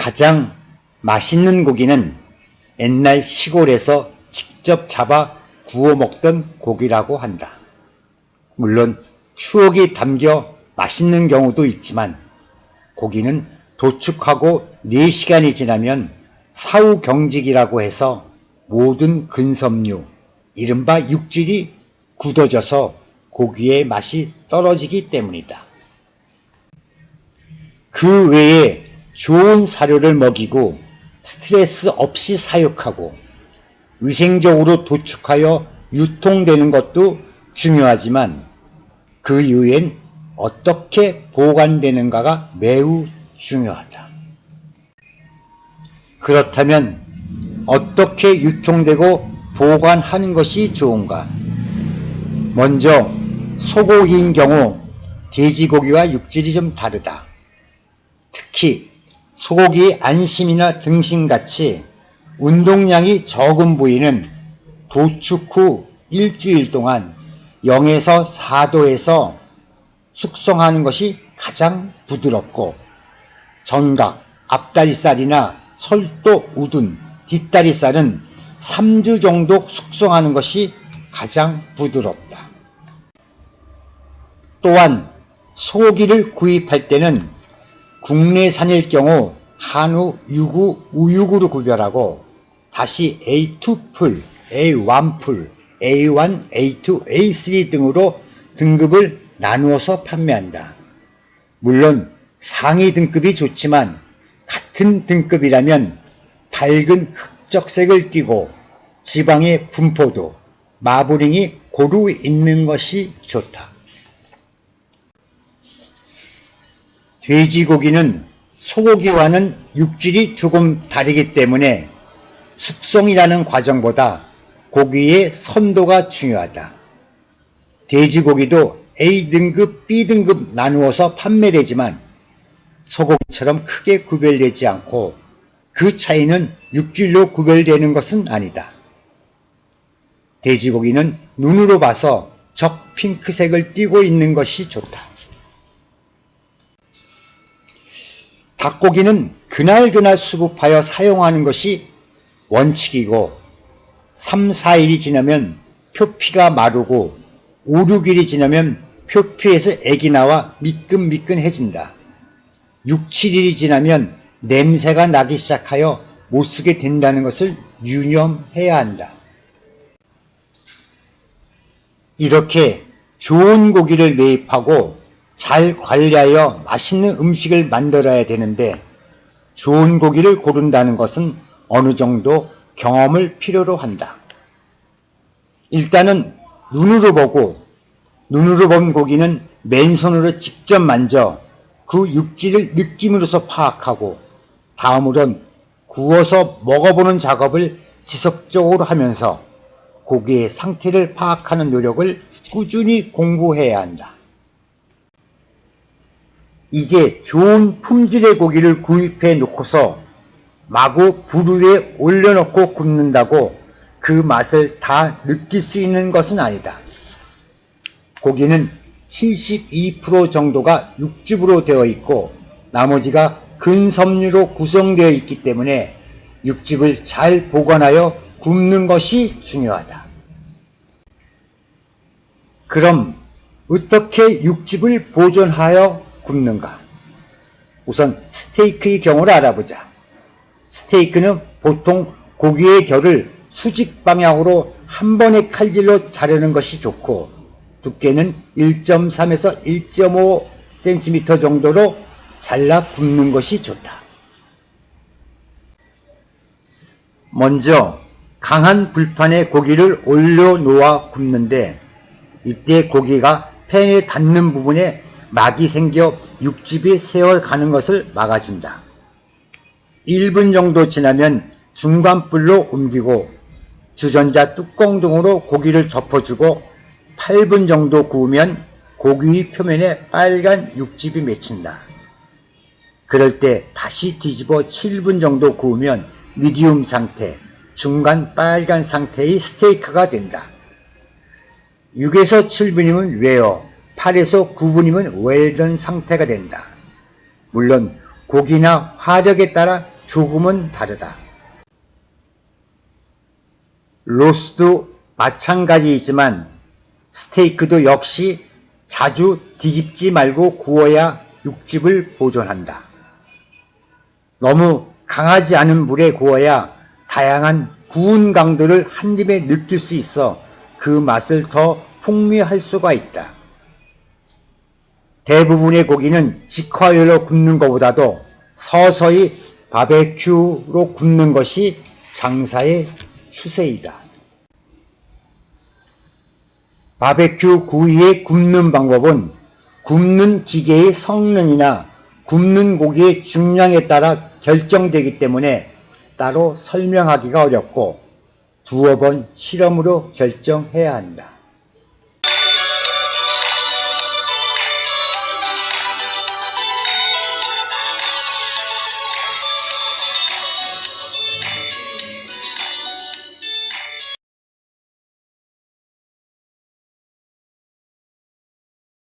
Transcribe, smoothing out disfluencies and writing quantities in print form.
가장 맛있는 고기는 옛날 시골에서 직접 잡아 구워 먹던 고기라고 한다. 물론 추억이 담겨 맛있는 경우도 있지만 고기는 도축하고 4시간이 지나면 사후경직이라고 해서 모든 근섬유, 이른바 육질이 굳어져서 고기의 맛이 떨어지기 때문이다. 그 외에 좋은 사료를 먹이고 스트레스 없이 사육하고 위생적으로 도축하여 유통되는 것도 중요하지만 그 이후엔 어떻게 보관되는가가 매우 중요하다. 그렇다면 어떻게 유통되고 보관하는 것이 좋은가? 먼저 소고기인 경우 돼지고기와 육질이 좀 다르다. 특히 소고기 안심이나 등심같이 운동량이 적은 부위는 도축 후 일주일 동안 0에서 4도에서 숙성하는 것이 가장 부드럽고 전각, 앞다리살이나 설도, 우둔, 뒷다리살은 3주 정도 숙성하는 것이 가장 부드럽다. 또한 소고기를 구입할 때는 국내산일 경우 한우, 유구, 우유구로 구별하고 다시 A2 풀, A1 풀, A1, A2, A3 등으로 등급을 나누어서 판매한다. 물론 상위 등급이 좋지만 같은 등급이라면 밝은 흑적색을 띠고 지방의 분포도, 마블링이 고루 있는 것이 좋다. 돼지고기는 소고기와는 육질이 조금 다르기 때문에 숙성이라는 과정보다 고기의 선도가 중요하다. 돼지고기도 A등급, B등급 나누어서 판매되지만 소고기처럼 크게 구별되지 않고 그 차이는 육질로 구별되는 것은 아니다. 돼지고기는 눈으로 봐서 적 핑크색을 띠고 있는 것이 좋다. 닭고기는 그날그날 수급하여 사용하는 것이 원칙이고 3, 4일이 지나면 표피가 마르고 5, 6일이 지나면 표피에서 액이 나와 미끈미끈해진다. 6, 7일이 지나면 냄새가 나기 시작하여 못쓰게 된다는 것을 유념해야 한다. 이렇게 좋은 고기를 매입하고 잘 관리하여 맛있는 음식을 만들어야 되는데 좋은 고기를 고른다는 것은 어느 정도 경험을 필요로 한다. 일단은 눈으로 보고 눈으로 본 고기는 맨손으로 직접 만져 그 육질을 느낌으로써 파악하고 다음으론 구워서 먹어보는 작업을 지속적으로 하면서 고기의 상태를 파악하는 노력을 꾸준히 공부해야 한다. 이제 좋은 품질의 고기를 구입해 놓고서 마구 불 위에 올려놓고 굽는다고 그 맛을 다 느낄 수 있는 것은 아니다. 고기는 72% 정도가 육즙으로 되어 있고 나머지가 근섬유로 구성되어 있기 때문에 육즙을 잘 보관하여 굽는 것이 중요하다. 그럼 어떻게 육즙을 보존하여 굽는가? 우선 스테이크의 경우를 알아보자. 스테이크는 보통 고기의 결을 수직 방향으로 한 번에 칼질로 자르는 것이 좋고 두께는 1.3에서 1.5cm 정도로 잘라 굽는 것이 좋다. 먼저 강한 불판에 고기를 올려놓아 굽는데 이때 고기가 팬에 닿는 부분에 막이 생겨 육즙이 새어가는 것을 막아준다. 1분 정도 지나면 중간불로 옮기고 주전자 뚜껑 등으로 고기를 덮어주고 8분 정도 구우면 고기의 표면에 빨간 육즙이 맺힌다. 그럴 때 다시 뒤집어 7분 정도 구우면 미디움 상태, 중간 빨간 상태의 스테이크가 된다. 6에서 7분이면 웨어, 8에서 9분이면 웰던 상태가 된다. 물론 고기나 화력에 따라 조금은 다르다. 로스도 마찬가지이지만 스테이크도 역시 자주 뒤집지 말고 구워야 육즙을 보존한다. 너무 강하지 않은 물에 구워야 다양한 구운 강도를 한입에 느낄 수 있어 그 맛을 더 풍미할 수가 있다. 대부분의 고기는 직화열로 굽는 것보다도 서서히 바베큐로 굽는 것이 장사의 추세이다. 바베큐 구이의 굽는 방법은 굽는 기계의 성능이나 굽는 고기의 중량에 따라 결정되기 때문에 따로 설명하기가 어렵고 두어 번 실험으로 결정해야 한다.